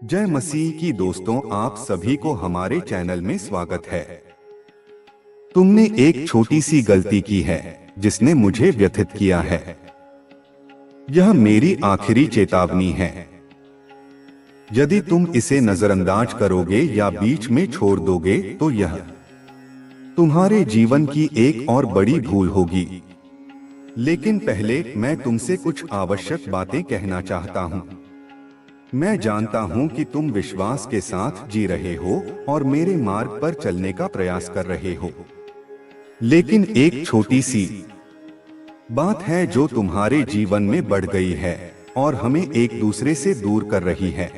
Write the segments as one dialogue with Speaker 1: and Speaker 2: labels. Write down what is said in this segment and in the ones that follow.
Speaker 1: जय मसीह की दोस्तों, आप सभी को हमारे चैनल में स्वागत है। तुमने एक छोटी सी गलती की है जिसने मुझे व्यथित किया है। यह मेरी आखिरी चेतावनी है। यदि तुम इसे नजरअंदाज करोगे या बीच में छोड़ दोगे तो यह तुम्हारे जीवन की एक और बड़ी भूल होगी। लेकिन पहले मैं तुमसे कुछ आवश्यक बातें कहना चाहता हूँ। मैं जानता हूं कि तुम विश्वास के साथ जी रहे हो और मेरे मार्ग पर चलने का प्रयास कर रहे हो। लेकिन एक छोटी सी बात है जो तुम्हारे जीवन में बढ़ गई है और हमें एक दूसरे से दूर कर रही है।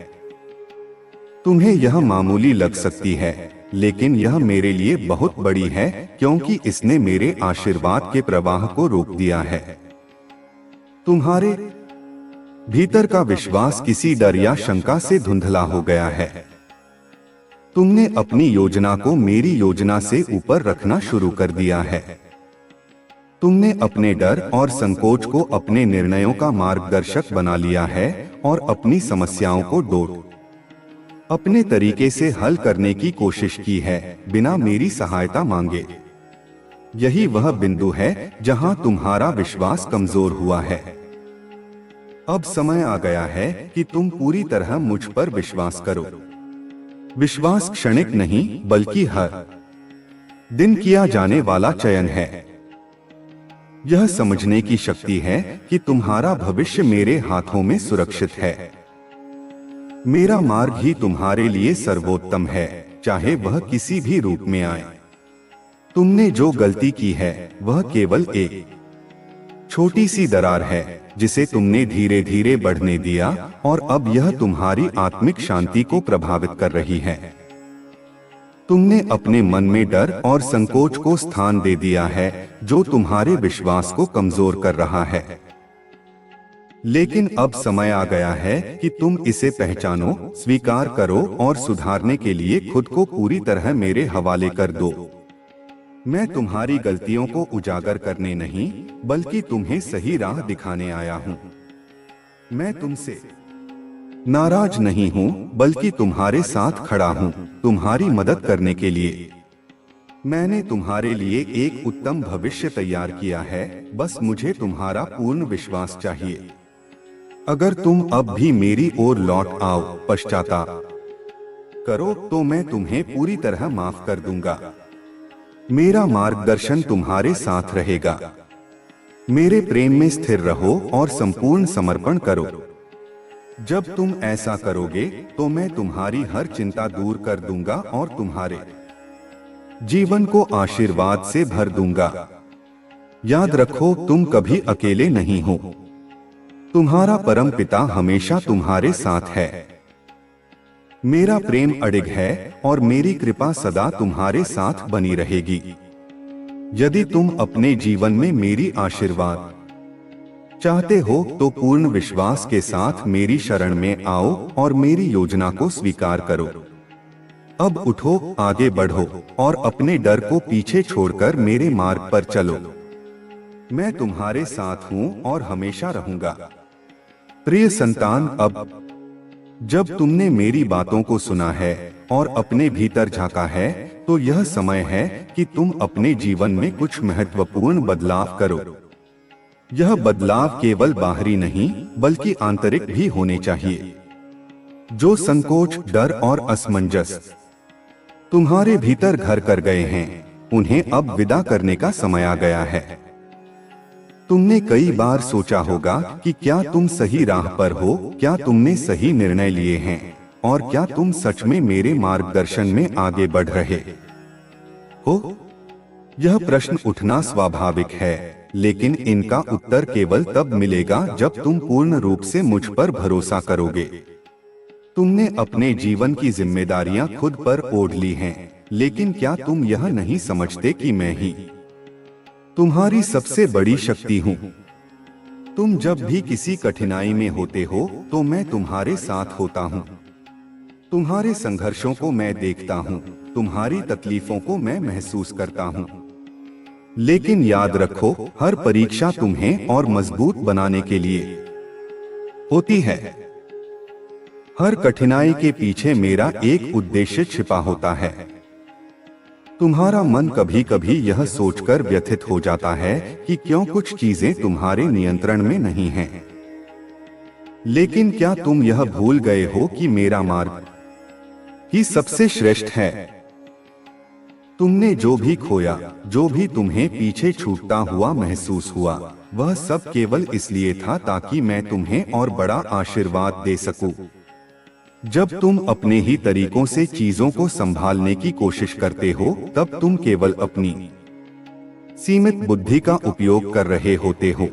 Speaker 1: तुम्हें यह मामूली लग सकती है, लेकिन यह मेरे लिए बहुत बड़ी है क्योंकि इसने मेरे आशीर्वाद के प्रवाह को रोक दिया है। तुम्हारे भीतर का विश्वास किसी डर या शंका से धुंधला हो गया है। तुमने अपनी योजना को मेरी योजना से ऊपर रखना शुरू कर दिया है। तुमने अपने डर और संकोच को अपने निर्णयों का मार्गदर्शक बना लिया है और अपनी समस्याओं को अपने तरीके से हल करने की कोशिश की है, बिना मेरी सहायता मांगे। यही वह बिंदु है जहां तुम्हारा विश्वास कमजोर हुआ है। अब समय आ गया है कि तुम पूरी तरह मुझ पर विश्वास करो। विश्वास क्षणिक नहीं बल्कि हर दिन किया जाने वाला चयन है। यह समझने की शक्ति है कि तुम्हारा भविष्य मेरे हाथों में सुरक्षित है। मेरा मार्ग ही तुम्हारे लिए सर्वोत्तम है, चाहे वह किसी भी रूप में आए। तुमने जो गलती की है वह केवल एक छोटी सी दरार है जिसे तुमने धीरे धीरे बढ़ने दिया और अब यह तुम्हारी आत्मिक शांति को प्रभावित कर रही है। तुमने अपने मन में डर और संकोच को स्थान दे दिया है जो तुम्हारे विश्वास को कमजोर कर रहा है। लेकिन अब समय आ गया है कि तुम इसे पहचानो, स्वीकार करो और सुधारने के लिए खुद को पूरी तरह मेरे हवाले कर दो। मैं तुम्हारी गलतियों को उजागर करने नहीं बल्कि तुम्हें सही राह दिखाने आया हूँ। मैं तुमसे नाराज नहीं हूँ बल्कि तुम्हारे साथ खड़ा हूँ, तुम्हारी मदद करने के लिए। मैंने तुम्हारे लिए एक उत्तम भविष्य तैयार किया है, बस मुझे तुम्हारा पूर्ण विश्वास चाहिए। अगर तुम अब भी मेरी ओर लौट आओ, पश्चाताप करो तो मैं तुम्हें पूरी तरह माफ कर दूंगा। मेरा मार्गदर्शन तुम्हारे साथ रहेगा। मेरे प्रेम में स्थिर रहो और संपूर्ण समर्पण करो। जब तुम ऐसा करोगे तो मैं तुम्हारी हर चिंता दूर कर दूंगा और तुम्हारे जीवन को आशीर्वाद से भर दूंगा। याद रखो, तुम कभी अकेले नहीं हो। तुम्हारा परम पिता हमेशा तुम्हारे साथ है। मेरा प्रेम अडिग है और मेरी कृपा सदा तुम्हारे साथ बनी रहेगी। यदि तुम अपने जीवन में मेरी आशीर्वाद चाहते हो तो पूर्ण विश्वास के साथ मेरी शरण में आओ और मेरी योजना को स्वीकार करो। अब उठो, आगे बढ़ो और अपने डर को पीछे छोड़कर मेरे मार्ग पर चलो। मैं तुम्हारे साथ हूँ और हमेशा रहूंगा। प्रिय संतान, अब जब तुमने मेरी बातों को सुना है और अपने भीतर झांका है तो यह समय है कि तुम अपने जीवन में कुछ महत्वपूर्ण बदलाव करो। यह बदलाव केवल बाहरी नहीं बल्कि आंतरिक भी होने चाहिए। जो संकोच, डर और असमंजस तुम्हारे भीतर घर कर गए हैं, उन्हें अब विदा करने का समय आ गया है। तुमने कई बार सोचा होगा कि क्या तुम सही राह पर हो, क्या तुमने सही निर्णय लिए हैं और क्या तुम सच में मेरे मार्गदर्शन में आगे बढ़ रहे हो। यह प्रश्न उठना स्वाभाविक है, लेकिन इनका उत्तर केवल तब मिलेगा जब तुम पूर्ण रूप से मुझ पर भरोसा करोगे। तुमने अपने जीवन की जिम्मेदारियां खुद पर ओढ़ ली हैं, लेकिन क्या तुम यह नहीं समझते कि मैं ही तुम्हारी सबसे बड़ी शक्ति हूँ। तुम जब भी किसी कठिनाई में होते हो तो मैं तुम्हारे साथ होता हूँ। तुम्हारे संघर्षों को मैं देखता हूँ, तुम्हारी तकलीफों को मैं महसूस करता हूँ। लेकिन याद रखो, हर परीक्षा तुम्हें और मजबूत बनाने के लिए होती है। हर कठिनाई के पीछे मेरा एक उद्देश्य छिपा होता है। तुम्हारा मन कभी कभी यह सोचकर व्यथित हो जाता है कि क्यों कुछ चीजें तुम्हारे नियंत्रण में नहीं हैं। लेकिन क्या तुम यह भूल गए हो कि मेरा मार्ग ही सबसे श्रेष्ठ है? तुमने जो भी खोया, जो भी तुम्हें पीछे छूटता हुआ महसूस हुआ, वह सब केवल इसलिए था ताकि मैं तुम्हें और बड़ा आशीर्वाद दे सकूं। जब तुम अपने ही तरीकों से चीजों को संभालने की कोशिश करते हो, तब तुम केवल अपनी सीमित बुद्धि का उपयोग कर रहे होते हो।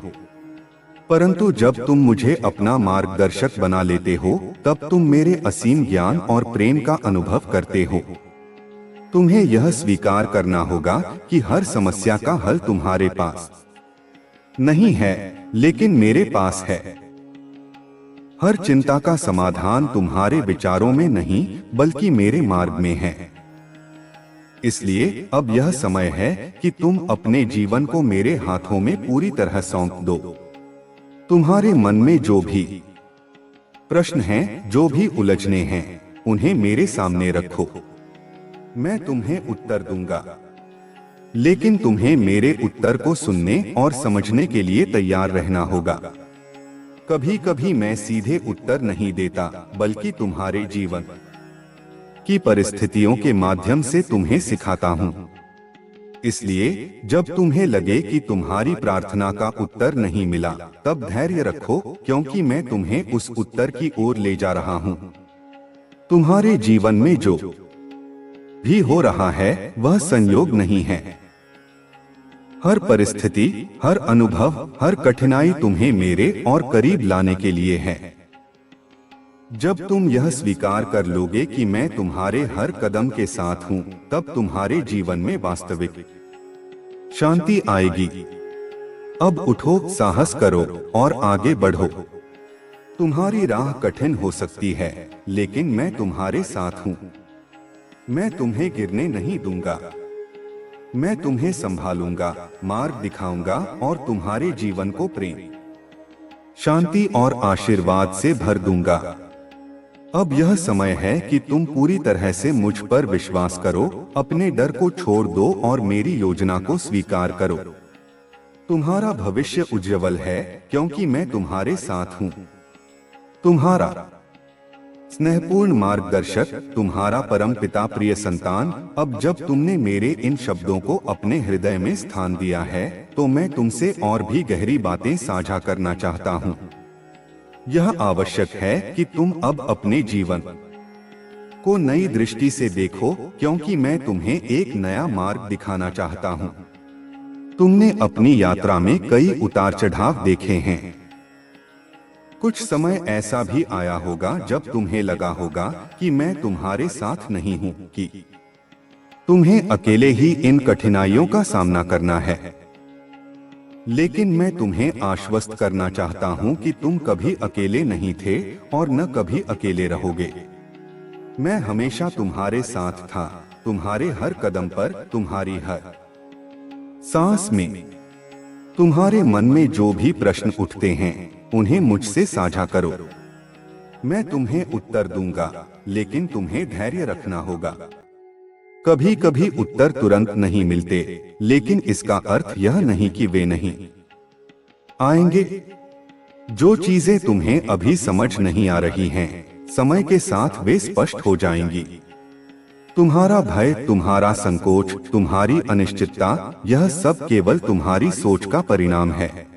Speaker 1: परंतु जब तुम मुझे अपना मार्गदर्शक बना लेते हो, तब तुम मेरे असीम ज्ञान और प्रेम का अनुभव करते हो। तुम्हें यह स्वीकार करना होगा कि हर समस्या का हल तुम्हारे पास नहीं है, लेकिन मेरे पास है। हर चिंता का समाधान तुम्हारे विचारों में नहीं, बल्कि मेरे मार्ग में है। इसलिए अब यह समय है कि तुम अपने जीवन को मेरे हाथों में पूरी तरह सौंप दो। तुम्हारे मन में जो भी प्रश्न हैं, जो भी उलझने हैं, उन्हें मेरे सामने रखो। मैं तुम्हें उत्तर दूंगा, लेकिन तुम्हें मेरे उत्तर को सुनने और समझने के लिए तैयार रहना होगा। कभी कभी मैं सीधे उत्तर नहीं देता, बल्कि तुम्हारे जीवन की परिस्थितियों के माध्यम से तुम्हें सिखाता हूँ। इसलिए जब तुम्हें लगे कि तुम्हारी प्रार्थना का उत्तर नहीं मिला, तब धैर्य रखो, क्योंकि मैं तुम्हें उस उत्तर की ओर ले जा रहा हूँ। तुम्हारे जीवन में जो भी हो रहा है, वह संयोग नहीं है। हर परिस्थिति, हर अनुभव, हर कठिनाई तुम्हें मेरे और करीब लाने के लिए है। जब तुम यह स्वीकार कर लोगे कि मैं तुम्हारे हर कदम के साथ हूँ, तब तुम्हारे जीवन में वास्तविक शांति आएगी। अब उठो, साहस करो और आगे बढ़ो। तुम्हारी राह कठिन हो सकती है, लेकिन मैं तुम्हारे साथ हूँ। मैं तुम्हें गिरने नहीं दूंगा। मैं तुम्हें संभालूंगा, मार्ग दिखाऊंगा और तुम्हारे जीवन को प्रेम, शांति और आशीर्वाद से भर दूंगा। अब यह समय है कि तुम पूरी तरह से मुझ पर विश्वास करो, अपने डर को छोड़ दो और मेरी योजना को स्वीकार करो। तुम्हारा भविष्य उज्जवल है, क्योंकि मैं तुम्हारे साथ हूँ। तुम्हारा स्नेहपूर्ण मार्गदर्शक, तुम्हारा परम पिता प्रिय संतान। अब जब तुमने मेरे इन शब्दों को अपने हृदय में स्थान दिया है, तो मैं तुमसे और भी गहरी बातें साझा करना चाहता हूँ। यह आवश्यक है कि तुम अब अपने जीवन को नई दृष्टि से देखो, क्योंकि मैं तुम्हें एक नया मार्ग दिखाना चाहता हूँ। तुमने अपनी यात्रा में कई उतार चढ़ाव देखे हैं। कुछ समय ऐसा भी आया होगा जब तुम्हें लगा होगा कि मैं तुम्हारे साथ नहीं हूँ, कि तुम्हें अकेले ही इन कठिनाइयों का सामना करना है। लेकिन मैं तुम्हें आश्वस्त करना चाहता हूँ कि तुम कभी अकेले नहीं थे और न कभी अकेले रहोगे। मैं हमेशा तुम्हारे साथ था, तुम्हारे हर कदम पर, तुम्हारी हर सांस में। तुम्हारे मन में जो भी प्रश्न उठते हैं, उन्हें मुझसे साझा करो। मैं तुम्हें उत्तर दूंगा, लेकिन तुम्हें धैर्य रखना होगा। कभी कभी उत्तर तुरंत नहीं मिलते, लेकिन इसका अर्थ यह नहीं कि वे नहीं आएंगे। जो चीजें तुम्हें अभी समझ नहीं आ रही हैं, समय के साथ वे स्पष्ट हो जाएंगी। तुम्हारा भय, तुम्हारा संकोच, तुम्हारी अनिश्चितता, यह सब केवल तुम्हारी सोच का परिणाम है।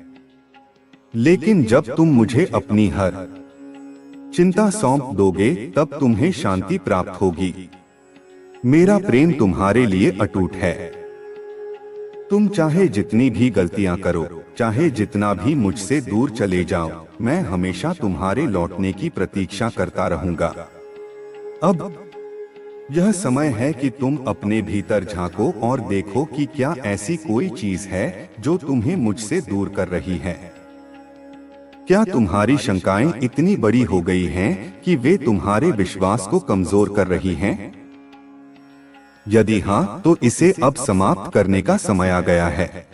Speaker 1: लेकिन जब तुम मुझे अपनी हर चिंता सौंप दोगे, तब तुम्हें शांति प्राप्त होगी। मेरा प्रेम तुम्हारे लिए अटूट है। तुम चाहे जितनी भी गलतियां करो, चाहे जितना भी मुझसे दूर चले जाओ, मैं हमेशा तुम्हारे लौटने की प्रतीक्षा करता रहूंगा। अब यह समय है कि तुम अपने भीतर झांको और देखो कि क्या ऐसी कोई चीज है जो तुम्हें मुझसे दूर कर रही है। क्या तुम्हारी शंकाएं इतनी बड़ी हो गई हैं कि वे तुम्हारे विश्वास को कमजोर कर रही हैं? यदि हाँ, तो इसे अब समाप्त करने का समय आ गया है।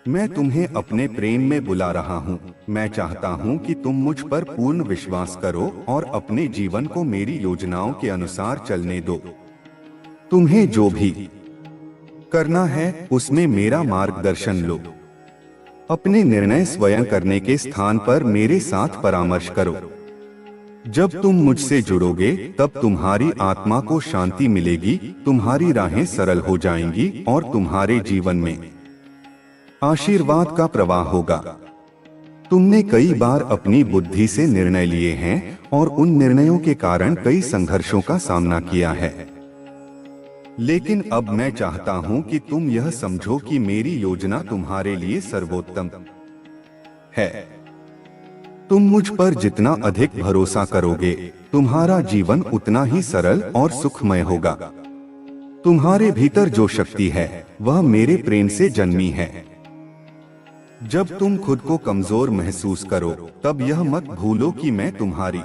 Speaker 1: मैं तुम्हें अपने प्रेम में बुला रहा हूँ। मैं चाहता हूँ कि तुम मुझ पर पूर्ण विश्वास करो और अपने जीवन को मेरी योजनाओं के अनुसार चलने दो। तुम्हें जो भी करना है उसमें मेरा मार्गदर्शन लो। अपने निर्णय स्वयं करने के स्थान पर मेरे साथ परामर्श करो। जब तुम मुझसे जुड़ोगे तब तुम्हारी आत्मा को शांति मिलेगी, तुम्हारी राहें सरल हो जाएंगी और तुम्हारे जीवन में आशीर्वाद का प्रवाह होगा। तुमने कई बार अपनी बुद्धि से निर्णय लिए हैं और उन निर्णयों के कारण कई संघर्षों का सामना किया है। लेकिन अब मैं चाहता हूं कि तुम यह समझो कि मेरी योजना तुम्हारे लिए सर्वोत्तम है। तुम मुझ पर जितना अधिक भरोसा करोगे, तुम्हारा जीवन उतना ही सरल और सुखमय होगा। तुम्हारे भीतर जो शक्ति है वह मेरे प्रेम से जन्मी है। जब तुम खुद को कमजोर महसूस करो तब यह मत भूलो कि मैं तुम्हारी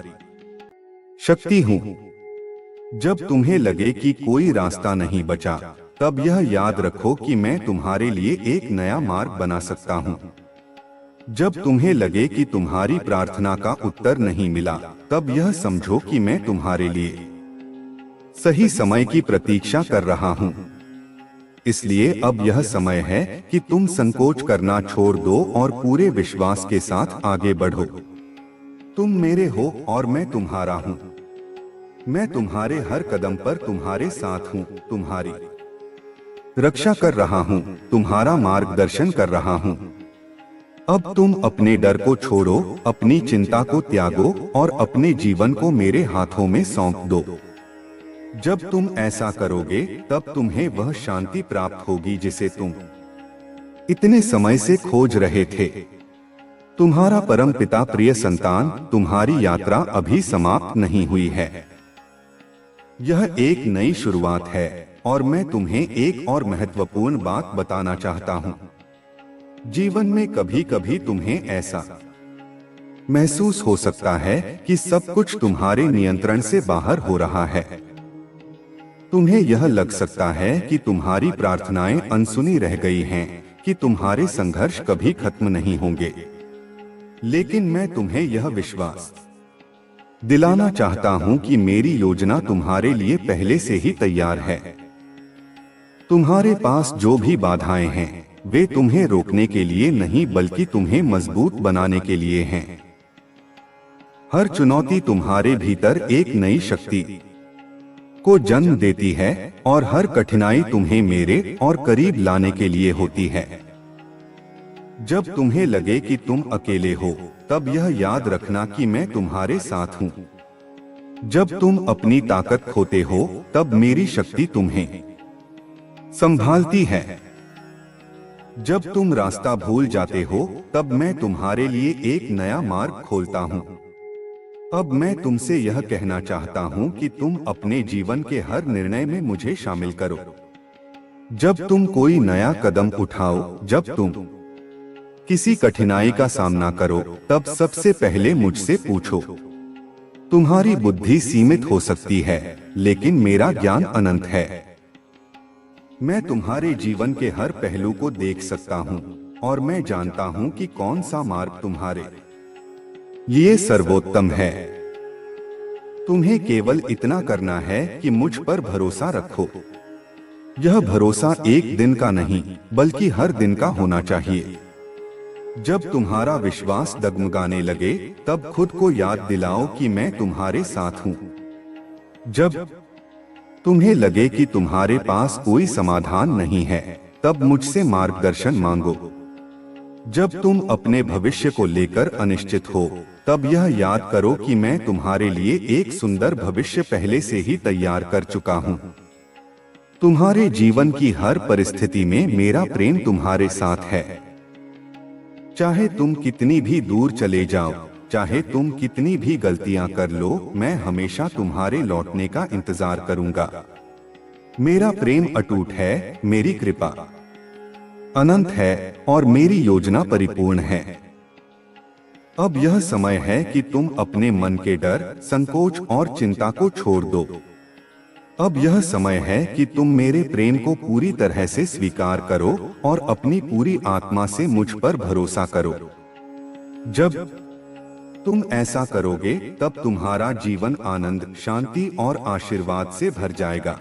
Speaker 1: शक्ति हूँ। जब तुम्हें लगे कि कोई रास्ता नहीं बचा, तब यह याद रखो कि मैं तुम्हारे लिए एक नया मार्ग बना सकता हूँ। जब तुम्हें लगे कि तुम्हारी प्रार्थना का उत्तर नहीं मिला, तब यह समझो कि मैं तुम्हारे लिए सही समय की प्रतीक्षा कर रहा हूँ। इसलिए अब यह समय है कि तुम संकोच करना छोड़ दो और पूरे विश्वास के साथ आगे बढ़ो। तुम मेरे हो और मैं तुम्हारा हूँ। मैं तुम्हारे हर कदम पर तुम्हारे साथ हूँ, तुम्हारी रक्षा कर रहा हूँ, तुम्हारा मार्गदर्शन कर रहा हूँ। अब तुम अपने डर को छोड़ो, अपनी चिंता को त्यागो और अपने जीवन को मेरे हाथों में सौंप दो। जब तुम ऐसा करोगे तब तुम्हें वह शांति प्राप्त होगी जिसे तुम इतने समय से खोज रहे थे। तुम्हारा परम पिता प्रिय संतान, तुम्हारी यात्रा अभी समाप्त नहीं हुई है। यह एक नई शुरुआत है और मैं तुम्हें एक और महत्वपूर्ण बात बताना चाहता हूँ। जीवन में कभी कभी तुम्हें ऐसा महसूस हो सकता है कि सब कुछ तुम्हारे नियंत्रण से बाहर हो रहा है। तुम्हें यह लग सकता है कि तुम्हारी प्रार्थनाएं अनसुनी रह गई हैं, कि तुम्हारे संघर्ष कभी खत्म नहीं होंगे। लेकिन मैं तुम्हें यह विश्वास दिलाना चाहता हूं कि मेरी योजना तुम्हारे लिए पहले से ही तैयार है। तुम्हारे पास जो भी बाधाएं हैं, वे तुम्हें रोकने के लिए नहीं बल्कि तुम्हें मजबूत बनाने के लिए हैं। हर चुनौती तुम्हारे भीतर एक नई शक्ति को जन्म देती है और हर कठिनाई तुम्हें मेरे और करीब लाने के लिए होती है। जब तुम्हें लगे कि तुम अकेले हो, तब यह याद रखना कि मैं तुम्हारे साथ हूँ। जब तुम अपनी ताकत खोते हो, तब मेरी शक्ति तुम्हें संभालती है। जब तुम रास्ता भूल जाते हो, तब मैं तुम्हारे लिए एक नया मार्ग खोलता हूँ। अब मैं तुमसे यह कहना चाहता हूँ कि तुम अपने जीवन के हर निर्णय में मुझे शामिल करो। जब तुम कोई नया कदम उठाओ, जब तुम किसी कठिनाई का सामना करो, तब सबसे पहले मुझसे पूछो। तुम्हारी बुद्धि सीमित हो सकती है, लेकिन मेरा ज्ञान अनंत है। मैं तुम्हारे जीवन के हर पहलू को देख सकता हूँ और मैं जानता हूँ कि कौन सा मार्ग तुम्हारे लिए सर्वोत्तम है। तुम्हें केवल इतना करना है कि मुझ पर भरोसा रखो। यह भरोसा एक दिन का नहीं, बल्कि हर दिन का होना चाहिए। जब तुम्हारा विश्वास डगमगाने लगे, तब खुद को याद दिलाओ कि मैं तुम्हारे साथ हूँ। जब तुम्हें लगे कि तुम्हारे पास कोई समाधान नहीं है, तब मुझसे मार्गदर्शन मांगो। जब तुम अपने भविष्य को लेकर अनिश्चित हो, तब यह याद करो कि मैं तुम्हारे लिए एक सुंदर भविष्य पहले से ही तैयार कर चुका हूँ। तुम्हारे जीवन की हर परिस्थिति में मेरा प्रेम तुम्हारे साथ है। चाहे तुम कितनी भी दूर चले जाओ, चाहे तुम कितनी भी गलतियां कर लो, मैं हमेशा तुम्हारे लौटने का इंतजार करूंगा। मेरा प्रेम अटूट है, मेरी कृपा अनंत है और मेरी योजना परिपूर्ण है। अब यह समय है कि तुम अपने मन के डर, संकोच और चिंता को छोड़ दो। अब यह समय है कि तुम मेरे प्रेम को पूरी तरह से स्वीकार करो और अपनी पूरी आत्मा से मुझ पर भरोसा करो। जब तुम ऐसा करोगे तब तुम्हारा जीवन आनंद, शांति और आशीर्वाद से भर जाएगा।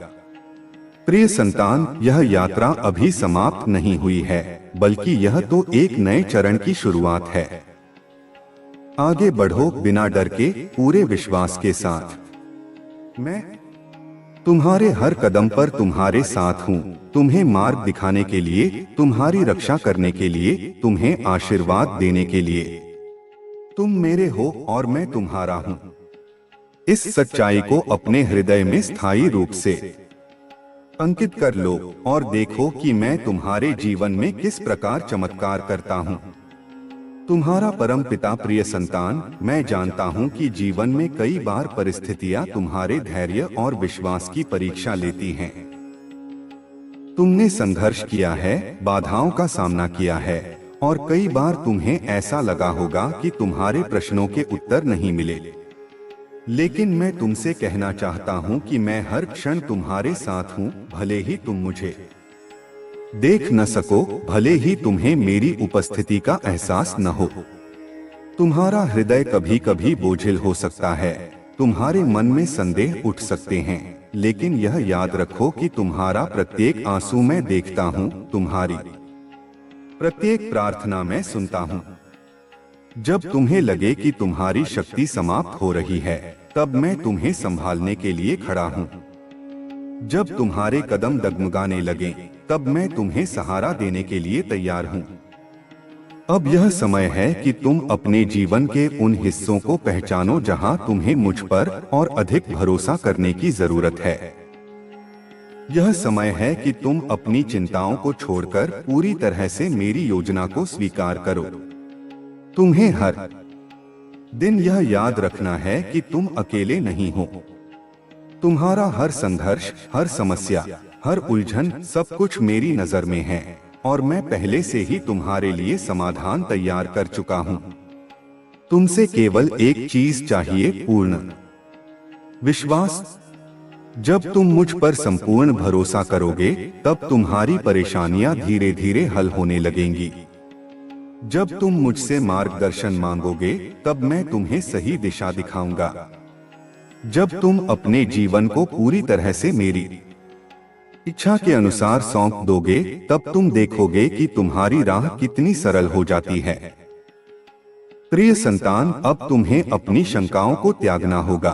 Speaker 1: प्रिय संतान, यह यात्रा अभी समाप्त नहीं हुई है, बल्कि यह तो एक नए चरण की शुरुआत है। आगे बढ़ो बिना डर के, पूरे विश्वास के साथ। मैं तुम्हारे हर कदम पर तुम्हारे साथ हूँ, तुम्हें मार्ग दिखाने के लिए, तुम्हारी रक्षा करने के लिए, तुम्हें आशीर्वाद देने के लिए। तुम मेरे हो और मैं तुम्हारा हूँ। इस सच्चाई को अपने हृदय में स्थायी रूप से अंकित कर लो और देखो कि मैं तुम्हारे जीवन में किस प्रकार चमत्कार करता हूँ। तुम्हारा परम पिता। प्रिय संतान, मैं जानता हूँ कि जीवन में कई बार परिस्थितियाँ तुम्हारे धैर्य और विश्वास की परीक्षा लेती हैं। तुमने संघर्ष किया है, बाधाओं का सामना किया है और कई बार तुम्हें ऐसा लगा होगा कि तुम्हारे प्रश्नों के उत्तर नहीं मिले। लेकिन मैं तुमसे कहना चाहता हूँ कि मैं हर क्षण तुम्हारे साथ हूँ, भले ही तुम मुझे देख न सको, भले ही तुम्हें मेरी उपस्थिति का एहसास न हो। तुम्हारा हृदय कभी कभी बोझिल हो सकता है, तुम्हारे मन में संदेह उठ सकते हैं, लेकिन यह याद रखो कि तुम्हारा प्रत्येक आंसू मैं देखता हूँ, तुम्हारी प्रत्येक प्रार्थना मैं सुनता हूँ। जब तुम्हें लगे कि तुम्हारी शक्ति समाप्त हो रही है, तब मैं तुम्हें संभालने के लिए खड़ा हूँ। जब तुम्हारे कदम डगमगाने लगे, तब मैं तुम्हें सहारा देने के लिए तैयार हूँ। अब यह समय है कि तुम अपने जीवन के उन हिस्सों को पहचानो जहाँ तुम्हें मुझ पर और अधिक भरोसा करने की जरूरत है। यह समय है कि तुम अपनी चिंताओं को छोड़कर पूरी तरह से मेरी योजना को स्वीकार करो। तुम्हें हर दिन यह याद रखना है कि तुम अकेले नहीं हो। तुम्हारा हर संघर्ष, हर समस्या, हर उलझन, सब कुछ मेरी नजर में है और मैं पहले से ही तुम्हारे लिए समाधान तैयार कर चुका हूँ। तुमसे केवल एक चीज चाहिए, पूर्ण विश्वास। जब तुम मुझ पर संपूर्ण भरोसा करोगे, तब तुम्हारी परेशानियां धीरे धीरे हल होने लगेंगी। जब तुम मुझसे मार्गदर्शन मांगोगे, तब मैं तुम्हें सही दिशा दिखाऊंगा। जब तुम अपने जीवन को पूरी तरह से मेरी इच्छा के अनुसार सौंप दोगे, तब तुम देखोगे कि तुम्हारी राह कितनी सरल हो जाती है। प्रिय संतान, अब तुम्हें अपनी शंकाओं को त्यागना होगा।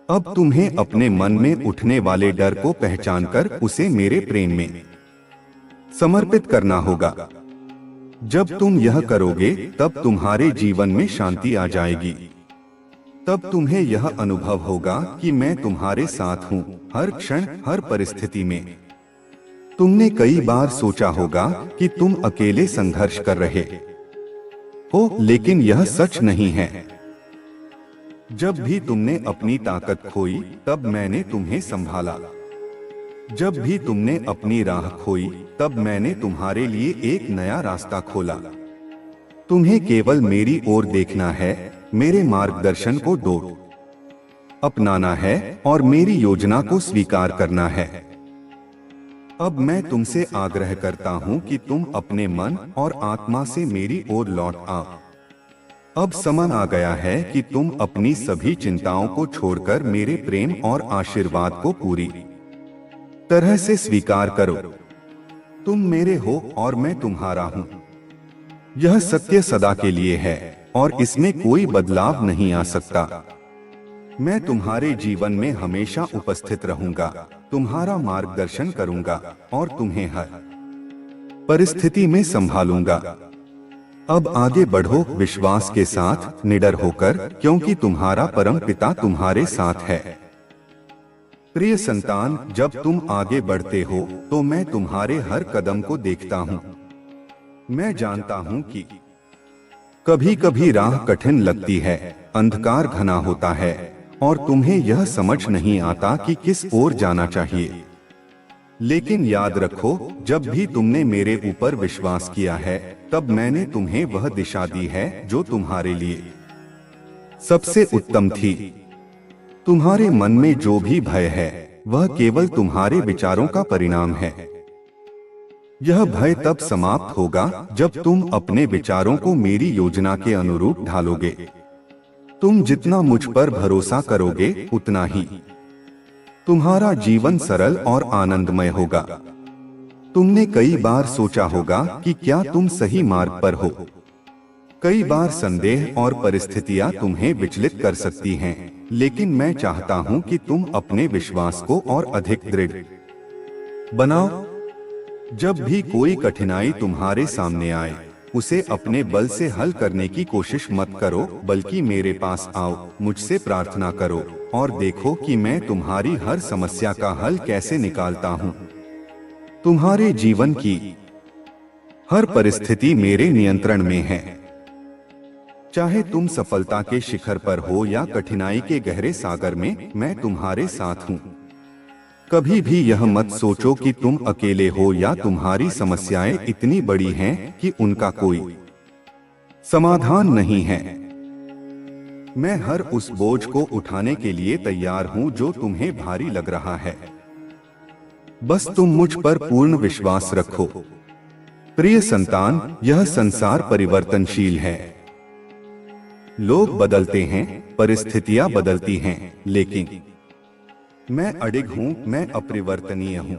Speaker 1: अब तुम्हें अपने मन में उठने वाले डर को पहचानकर उसे मेरे प्रेम में समर्पित करना होगा। जब तुम यह करोगे, तब तुम्हारे जीवन में शांति आ जाएगी। तब तुम्हें यह अनुभव होगा कि मैं तुम्हारे साथ हूँ, हर क्षण, हर परिस्थिति में। तुमने कई बार सोचा होगा कि तुम अकेले संघर्ष कर रहे हो, लेकिन यह सच नहीं है। जब भी तुमने अपनी ताकत खोई, तब मैंने तुम्हें संभाला। जब भी तुमने अपनी राह खोई, तब मैंने तुम्हारे लिए एक नया रास्ता खोला। तुम्हें केवल मेरी ओर देखना है, मेरे मार्गदर्शन को दो अपनाना है और मेरी योजना को स्वीकार करना है। अब मैं तुमसे आग्रह करता हूँ कि तुम अपने मन और आत्मा से मेरी ओर लौट आओ। अब समय आ गया है कि तुम अपनी सभी चिंताओं को छोड़कर मेरे प्रेम और आशीर्वाद को पूरी तरह से स्वीकार करो। तुम मेरे हो और मैं तुम्हारा हूँ। यह सत्य सदा के लिए है और इसमें कोई बदलाव नहीं आ सकता। मैं तुम्हारे जीवन में हमेशा उपस्थित रहूंगा, तुम्हारा मार्गदर्शन करूंगा और तुम्हें हर परिस्थिति में संभालूंगा। अब आगे बढ़ो विश्वास के साथ, निडर होकर, क्योंकि तुम्हारा परम पिता तुम्हारे साथ है। प्रिय संतान, जब तुम आगे बढ़ते हो तो मैं तुम्हारे हर कदम को देखता हूँ। मैं जानता हूँ कि कभी कभी राह कठिन लगती है, अंधकार घना होता है और तुम्हें यह समझ नहीं आता कि किस ओर जाना चाहिए। लेकिन याद रखो, जब भी तुमने मेरे ऊपर विश्वास किया है, तब मैंने तुम्हें वह दिशा दी है जो तुम्हारे लिए सबसे उत्तम थी। तुम्हारे मन में जो भी भय है, वह केवल तुम्हारे विचारों का परिणाम है। यह भय तब समाप्त होगा जब तुम अपने विचारों को मेरी योजना के अनुरूप ढालोगे। तुम जितना मुझ पर भरोसा करोगे उतना ही तुम्हारा जीवन सरल और आनंदमय होगा। तुमने कई बार सोचा होगा कि क्या तुम सही मार्ग पर हो। कई बार संदेह और परिस्थितियां तुम्हें विचलित कर सकती हैं, लेकिन मैं चाहता हूं कि तुम अपने विश्वास को और अधिक दृढ़ बनाओ। जब भी कोई कठिनाई तुम्हारे सामने आए, उसे अपने बल से हल करने की कोशिश मत करो, बल्कि मेरे पास आओ, मुझसे प्रार्थना करो और देखो कि मैं तुम्हारी हर समस्या का हल कैसे निकालता हूँ। तुम्हारे जीवन की हर परिस्थिति मेरे नियंत्रण में है। चाहे तुम सफलता के शिखर पर हो या कठिनाई के गहरे सागर में, मैं तुम्हारे साथ हूँ। कभी भी यह मत सोचो कि तुम अकेले हो या तुम्हारी समस्याएं इतनी बड़ी हैं कि उनका कोई समाधान नहीं है। मैं हर उस बोझ को उठाने के लिए तैयार हूं जो तुम्हें भारी लग रहा है। बस तुम मुझ पर पूर्ण विश्वास रखो। प्रिय संतान, यह संसार परिवर्तनशील है। लोग बदलते हैं, परिस्थितियां बदलती हैं, लेकिन मैं अडिग हूँ, मैं अपरिवर्तनीय हूँ।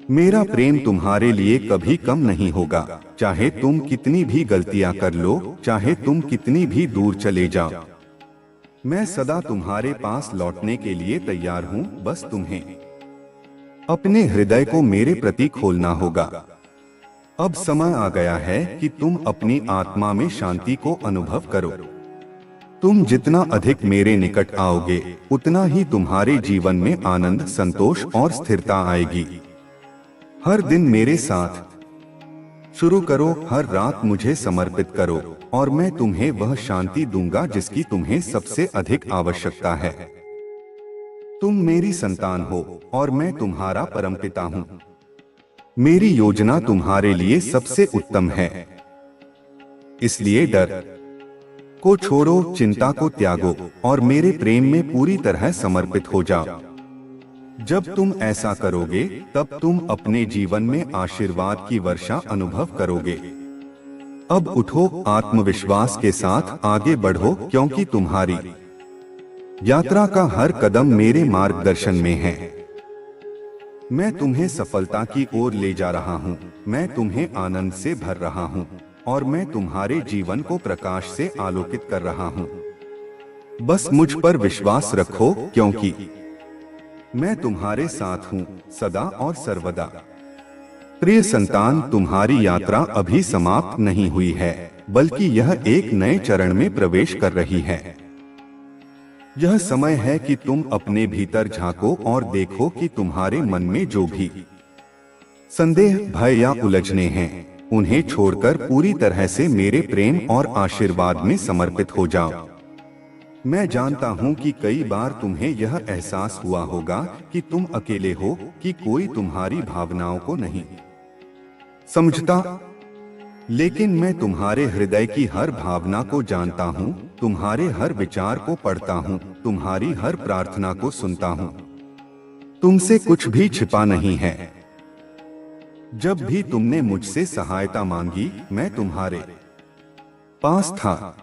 Speaker 1: मेरा प्रेम तुम्हारे लिए कभी कम नहीं होगा, चाहे तुम कितनी भी गलतियां कर लो, चाहे तुम कितनी भी दूर चले जाओ। मैं सदा तुम्हारे पास लौटने के लिए तैयार हूँ। बस तुम्हें अपने हृदय को मेरे प्रति खोलना होगा। अब समय आ गया है कि तुम अपनी आत्मा में शांति को अनुभव करो। तुम जितना अधिक मेरे निकट आओगे, उतना ही तुम्हारे जीवन में आनंद, संतोष और स्थिरता आएगी। हर दिन मेरे साथ शुरू करो, हर रात मुझे समर्पित करो और मैं तुम्हें वह शांति दूंगा जिसकी तुम्हें सबसे अधिक आवश्यकता है। तुम मेरी संतान हो और मैं तुम्हारा परमपिता हूँ। मेरी योजना तुम्हारे लिए सबसे उत्तम है। इसलिए डर को छोड़ो, चिंता को त्यागो और मेरे प्रेम में पूरी तरह समर्पित हो जाओ। जब तुम ऐसा करोगे, तब तुम अपने जीवन में आशीर्वाद की वर्षा अनुभव करोगे। अब उठो, आत्मविश्वास के साथ आगे बढ़ो, क्योंकि तुम्हारी यात्रा का हर कदम मेरे मार्गदर्शन में है। मैं तुम्हें सफलता की ओर ले जा रहा हूँ। मैं तुम्हें आनंद से भर रहा हूँ और मैं तुम्हारे जीवन को प्रकाश से आलोकित कर रहा हूँ। बस मुझ पर विश्वास रखो, क्योंकि मैं तुम्हारे साथ हूँ सदा और सर्वदा। प्रिय संतान, तुम्हारी यात्रा अभी समाप्त नहीं हुई है, बल्कि यह एक नए चरण में प्रवेश कर रही है। यह समय है कि तुम अपने भीतर झांको और देखो कि तुम्हारे मन में जो भी संदेह, भय या उलझने हैं, उन्हें छोड़कर पूरी तरह से मेरे प्रेम और आशीर्वाद में समर्पित हो जाओ। मैं जानता हूं कि कई बार तुम्हें यह एहसास हुआ होगा कि तुम अकेले हो, कि कोई तुम्हारी भावनाओं को नहीं समझता। लेकिन मैं तुम्हारे हृदय की हर भावना को जानता हूं, तुम्हारे हर विचार को पढ़ता हूं, तुम्हारी हर प्रार्थना को सुनता हूं। तुमसे कुछ भी छिपा नहीं है। जब भी तुमने मुझसे सहायता मांगी, मैं तुम्हारे पास था।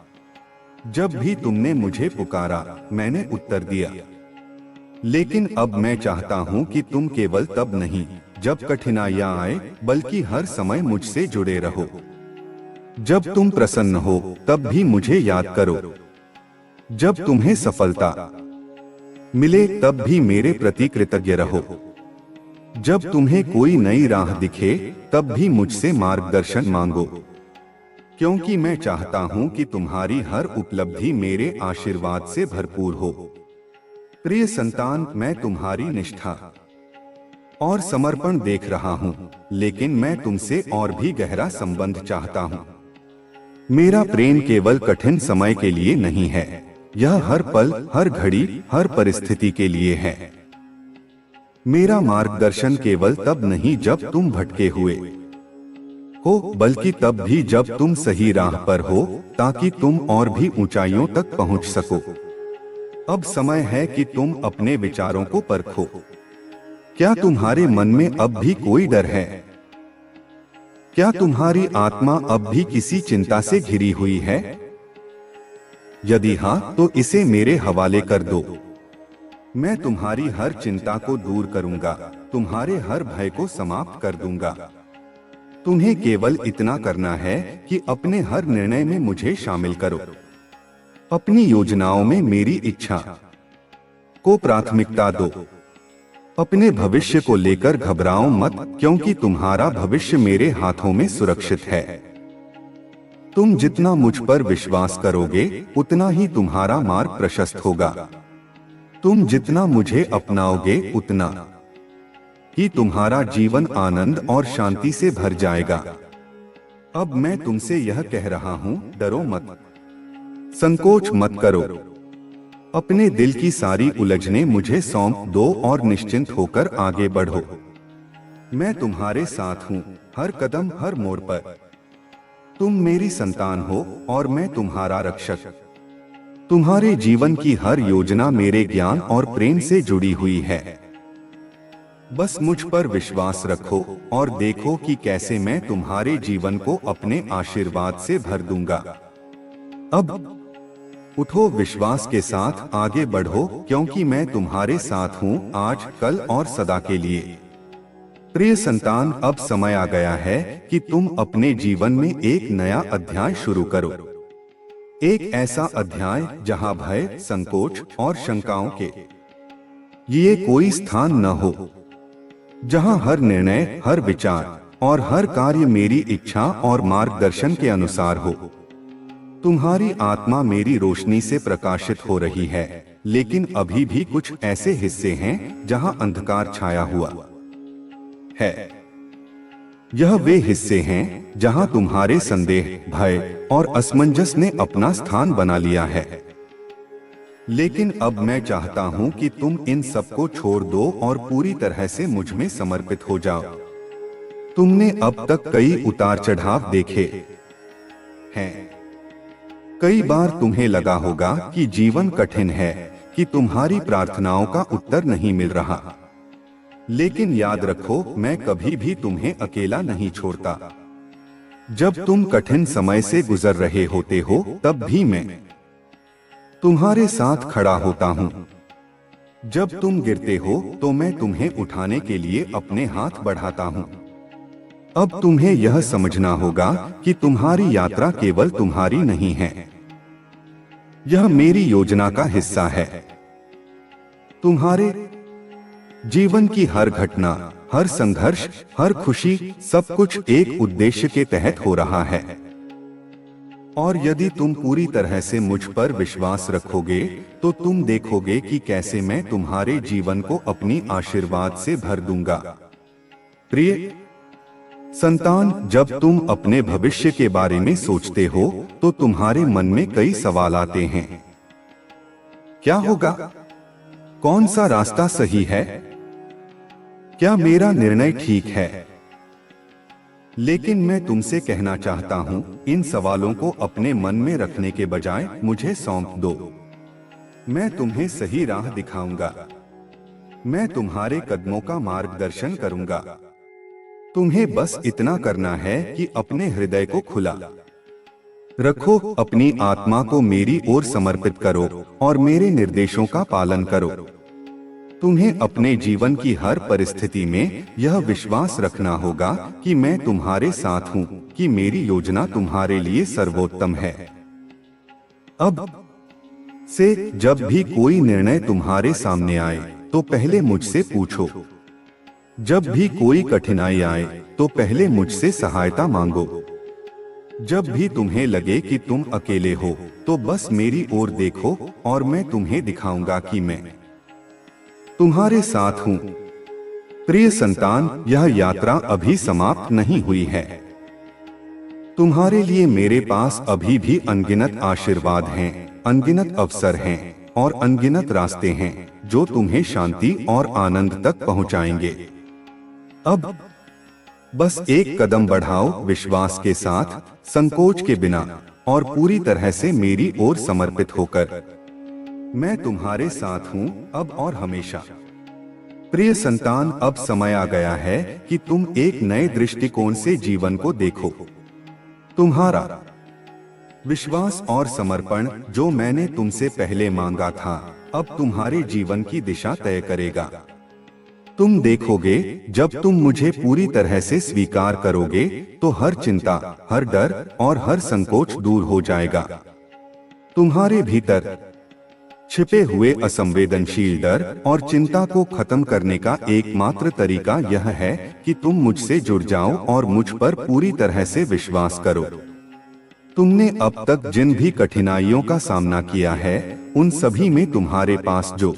Speaker 1: जब भी तुमने मुझे पुकारा, मैंने उत्तर दिया। लेकिन अब मैं चाहता हूं कि तुम केवल तब नहीं जब कठिनाइयां आए, बल्कि हर समय मुझसे जुड़े रहो। जब तुम प्रसन्न हो, तब भी मुझे याद करो। जब तुम्हें सफलता मिले, तब भी मेरे प्रति कृतज्ञ रहो। जब तुम्हें कोई नई राह दिखे, तब भी मुझसे मार्गदर्शन मांगो, क्योंकि मैं चाहता हूं कि तुम्हारी हर उपलब्धि मेरे आशीर्वाद से भरपूर हो। प्रिय संतान, मैं तुम्हारी निष्ठा और समर्पण देख रहा हूं, लेकिन मैं तुमसे और भी गहरा संबंध चाहता हूं। मेरा प्रेम केवल कठिन समय के लिए नहीं है, यह हर पल, हर घड़ी, हर परिस्थिति के लिए है। मेरा मार्गदर्शन केवल तब नहीं जब तुम भटके हुए हो, बल्कि तब भी जब तुम सही राह पर हो, ताकि तुम और भी ऊंचाइयों तक पहुंच सको। अब समय है कि तुम अपने विचारों को परखो। क्या तुम्हारे मन में अब भी कोई डर है? क्या तुम्हारी आत्मा अब भी किसी चिंता से घिरी हुई है? यदि हाँ, तो इसे मेरे हवाले कर दो। मैं तुम्हारी हर चिंता को दूर करूंगा, तुम्हारे हर भय को समाप्त कर दूंगा। तुम्हें केवल इतना करना है कि अपने हर निर्णय में मुझे शामिल करो। अपनी योजनाओं में मेरी इच्छा को प्राथमिकता दो। अपने भविष्य को लेकर घबराओ मत, क्योंकि तुम्हारा भविष्य मेरे हाथों में सुरक्षित है। तुम जितना मुझ पर विश्वास करोगे, उतना ही तुम्हारा मार्ग प्रशस्त होगा। तुम जितना मुझे अपनाओगे, उतना ही तुम्हारा जीवन आनंद और शांति से भर जाएगा। अब मैं तुमसे यह कह रहा हूँ, डरो मत, संकोच मत करो। अपने दिल की सारी उलझनें मुझे सौंप दो और निश्चिंत होकर आगे बढ़ो। मैं तुम्हारे साथ हूँ, हर कदम हर मोड़ पर। तुम मेरी संतान हो और मैं तुम्हारा रक्षक। तुम्हारे जीवन की हर योजना मेरे ज्ञान और प्रेम से जुड़ी हुई है। बस मुझ पर विश्वास रखो और देखो कि कैसे मैं तुम्हारे जीवन को अपने आशीर्वाद से भर दूंगा। अब उठो, विश्वास के साथ आगे बढ़ो, क्योंकि मैं तुम्हारे साथ हूँ, आज, कल और सदा के लिए। प्रिय संतान, अब समय आ गया है कि तुम अपने जीवन में एक नया अध्याय शुरू करो। एक ऐसा अध्याय जहाँ भय, संकोच और शंकाओं के ये कोई स्थान न हो। जहाँ हर निर्णय, हर विचार और हर कार्य मेरी इच्छा और मार्गदर्शन के अनुसार हो। तुम्हारी आत्मा मेरी रोशनी से प्रकाशित हो रही है, लेकिन अभी भी कुछ ऐसे हिस्से हैं जहां अंधकार छाया हुआ है। यह वे हिस्से हैं जहां तुम्हारे संदेह, भय और असमंजस ने अपना स्थान बना लिया है। लेकिन अब मैं चाहता हूं कि तुम इन सबको छोड़ दो और पूरी तरह से मुझ में समर्पित हो जाओ। तुमने अब तक कई उतार चढ़ाव देखे हैं। कई बार तुम्हें लगा होगा कि जीवन कठिन है, कि तुम्हारी प्रार्थनाओं का उत्तर नहीं मिल रहा। लेकिन याद रखो, मैं कभी भी तुम्हें अकेला नहीं छोड़ता। जब तुम कठिन समय से गुजर रहे होते हो, तब भी मैं तुम्हारे साथ खड़ा होता हूँ। जब तुम गिरते हो तो मैं तुम्हें उठाने के लिए अपने हाथ बढ़ाता हूँ। अब तुम्हें यह समझना होगा कि तुम्हारी यात्रा केवल तुम्हारी नहीं है, यह मेरी योजना का हिस्सा है। तुम्हारे जीवन की हर घटना, हर संघर्ष, हर खुशी, सब कुछ एक उद्देश्य के तहत हो रहा है। और यदि तुम पूरी तरह से मुझ पर विश्वास रखोगे, तो तुम देखोगे कि कैसे मैं तुम्हारे जीवन को अपनी आशीर्वाद से भर दूंगा। प्रिय संतान, जब तुम अपने भविष्य के बारे में सोचते हो तो तुम्हारे मन में कई सवाल आते हैं। क्या होगा? कौन सा रास्ता सही है? क्या मेरा निर्णय ठीक है? लेकिन मैं तुमसे कहना चाहता हूं, इन सवालों को अपने मन में रखने के बजाय मुझे सौंप दो। मैं तुम्हें सही राह दिखाऊंगा। मैं तुम्हारे कदमों का मार्गदर्शन करूंगा। तुम्हें बस इतना करना है कि अपने हृदय को खुला रखो, अपनी आत्मा को मेरी ओर समर्पित करो और मेरे निर्देशों का पालन करो। तुम्हें अपने जीवन की हर परिस्थिति में यह विश्वास रखना होगा कि मैं तुम्हारे साथ हूँ, कि मेरी योजना तुम्हारे लिए सर्वोत्तम है। अब से जब भी कोई निर्णय तुम्हारे सामने आए, तो पहले मुझसे पूछो। जब भी कोई कठिनाई आए, तो पहले मुझसे सहायता मांगो। जब भी तुम्हें लगे कि तुम अकेले हो, तो बस मेरी ओर देखो और मैं तुम्हें दिखाऊंगा कि मैं तुम्हारे साथ हूँ। प्रिय संतान, यह यात्रा अभी समाप्त नहीं हुई है। तुम्हारे लिए मेरे पास अभी भी अनगिनत आशीर्वाद हैं, अनगिनत अवसर हैं और अनगिनत रास्ते हैं जो तुम्हें शांति और आनंद तक पहुंचाएंगे। अब बस एक कदम बढ़ाओ, विश्वास के साथ, संकोच के बिना और पूरी तरह से मेरी ओर समर्पित होकर। मैं तुम्हारे साथ हूँ अब और हमेशा। प्रिय संतान, अब समय आ गया है कि तुम एक नए दृष्टिकोण से जीवन को देखो। तुम्हारा विश्वास और समर्पण जो मैंने तुमसे पहले मांगा था, अब तुम्हारे जीवन की दिशा तय करेगा। तुम देखोगे, जब तुम मुझे पूरी तरह से स्वीकार करोगे तो हर चिंता, हर डर और हर संकोच दूर हो जाएगा। तुम्हारे भीतर छिपे हुए असंवेदनशील डर और चिंता को खत्म करने का एकमात्र तरीका यह है कि तुम मुझसे जुड़ जाओ और मुझ पर पूरी तरह से विश्वास करो। तुमने अब तक जिन भी कठिनाइयों का सामना किया है, उन सभी में तुम्हारे पास जो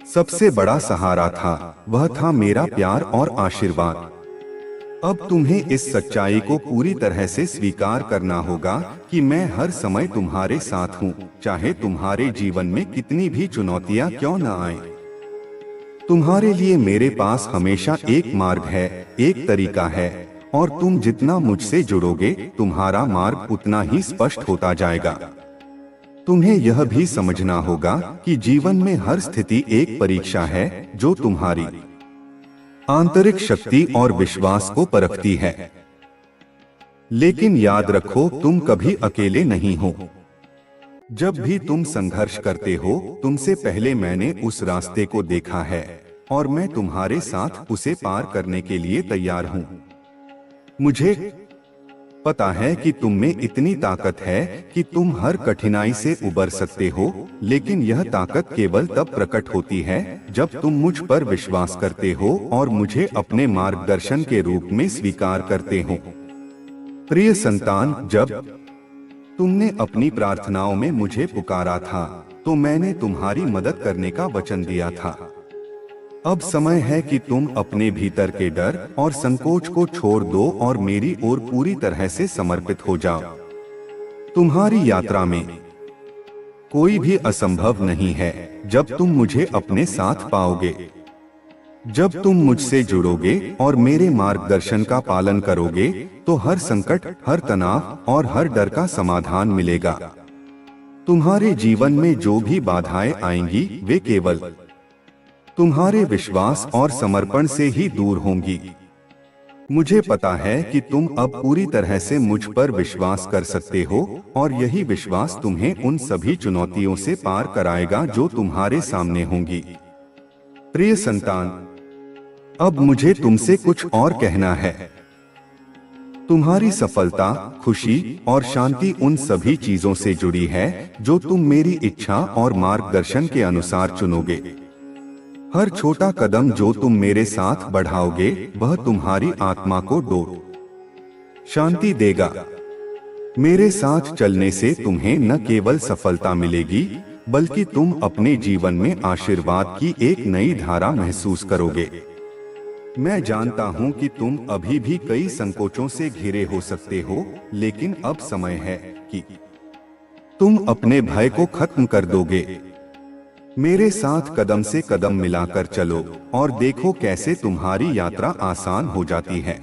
Speaker 1: सबसे बड़ा सहारा था, वह था मेरा प्यार और आशीर्वाद। अब तुम्हें इस सच्चाई को पूरी तरह से स्वीकार करना होगा कि मैं हर समय तुम्हारे साथ हूँ, चाहे तुम्हारे जीवन में कितनी भी चुनौतियाँ क्यों न आए। तुम्हारे लिए मेरे पास हमेशा एक मार्ग है, एक तरीका है, और तुम जितना मुझसे जुड़ोगे, तुम्हारा मार्ग उतना ही स्पष्ट होता जाएगा। तुम्हें यह भी समझना होगा कि जीवन में हर स्थिति एक परीक्षा है जो तुम्हारी आंतरिक शक्ति और विश्वास को परखती है। लेकिन याद रखो, तुम कभी अकेले नहीं हो। जब भी तुम संघर्ष करते हो, तुमसे पहले मैंने उस रास्ते को देखा है और मैं तुम्हारे साथ उसे पार करने के लिए तैयार हूँ। मुझे पता है कि तुम में इतनी ताकत है कि तुम हर कठिनाई से उबर सकते हो, लेकिन यह ताकत केवल तब प्रकट होती है जब तुम मुझ पर विश्वास करते हो और मुझे अपने मार्गदर्शन के रूप में स्वीकार करते हो। प्रिय संतान, जब तुमने अपनी प्रार्थनाओं में मुझे पुकारा था, तो मैंने तुम्हारी मदद करने का वचन दिया था। अब समय है कि तुम अपने भीतर के डर और संकोच को छोड़ दो और मेरी ओर पूरी तरह से समर्पित हो जाओ। तुम्हारी यात्रा में कोई भी असंभव नहीं है जब तुम मुझे अपने साथ पाओगे। जब तुम मुझसे जुड़ोगे और मेरे मार्गदर्शन का पालन करोगे, तो हर संकट, हर तनाव और हर डर का समाधान मिलेगा। तुम्हारे जीवन में जो भी बाधाएं आएंगी, वे केवल तुम्हारे विश्वास और समर्पण से ही दूर होंगी। मुझे पता है कि तुम अब पूरी तरह से मुझ पर विश्वास कर सकते हो और यही विश्वास तुम्हें उन सभी चुनौतियों से पार कराएगा जो तुम्हारे सामने होंगी। प्रिय संतान, अब मुझे तुमसे कुछ और कहना है। तुम्हारी सफलता, खुशी और शांति उन सभी चीजों से जुड़ी है जो तुम मेरी इच्छा और मार्गदर्शन के अनुसार चुनोगे। हर छोटा कदम जो तुम मेरे साथ बढ़ाओगे, वह तुम्हारी आत्मा को शांति देगा। मेरे साथ चलने से तुम्हें न केवल सफलता मिलेगी, बल्कि तुम अपने जीवन में आशीर्वाद की एक नई धारा महसूस करोगे। मैं जानता हूं कि तुम अभी भी कई संकोचों से घिरे हो सकते हो, लेकिन अब समय है कि तुम अपने भय को खत्म कर दोगे। मेरे साथ कदम से कदम मिलाकर चलो और देखो कैसे तुम्हारी यात्रा आसान हो जाती है।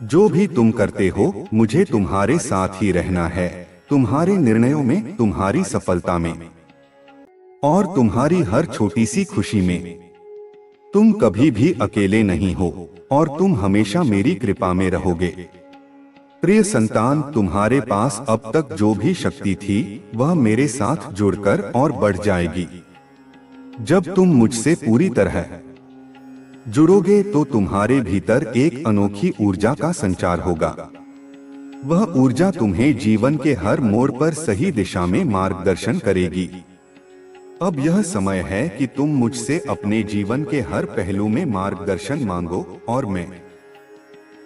Speaker 1: जो भी तुम करते हो, मुझे तुम्हारे साथ ही रहना है, तुम्हारे निर्णयों में, तुम्हारी सफलता में और तुम्हारी हर छोटी सी खुशी में। तुम कभी भी अकेले नहीं हो और तुम हमेशा मेरी कृपा में रहोगे। प्रिय संतान, तुम्हारे पास अब तक जो भी शक्ति थी, वह मेरे साथ जुड़कर और बढ़ जाएगी। जब तुम मुझसे पूरी तरह जुड़ोगे तो तुम्हारे भीतर एक अनोखी ऊर्जा का संचार होगा। वह ऊर्जा तुम्हें जीवन के हर मोड़ पर सही दिशा में मार्गदर्शन करेगी। अब यह समय है कि तुम मुझसे अपने जीवन के हर पहलू में मार्गदर्शन मांगो और मैं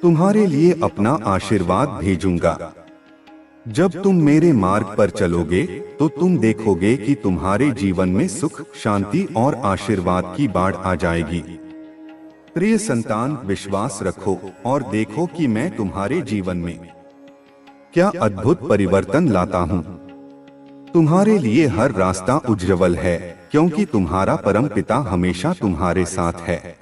Speaker 1: तुम्हारे लिए अपना आशीर्वाद भेजूंगा। जब तुम मेरे मार्ग पर चलोगे तो तुम देखोगे कि तुम्हारे जीवन में सुख, शांति और आशीर्वाद की बाढ़ आ जाएगी। प्रिय संतान, विश्वास रखो और देखो कि मैं तुम्हारे जीवन में क्या अद्भुत परिवर्तन लाता हूँ। तुम्हारे लिए हर रास्ता उज्ज्वल है, क्योंकि तुम्हारा परम पिता हमेशा तुम्हारे साथ है।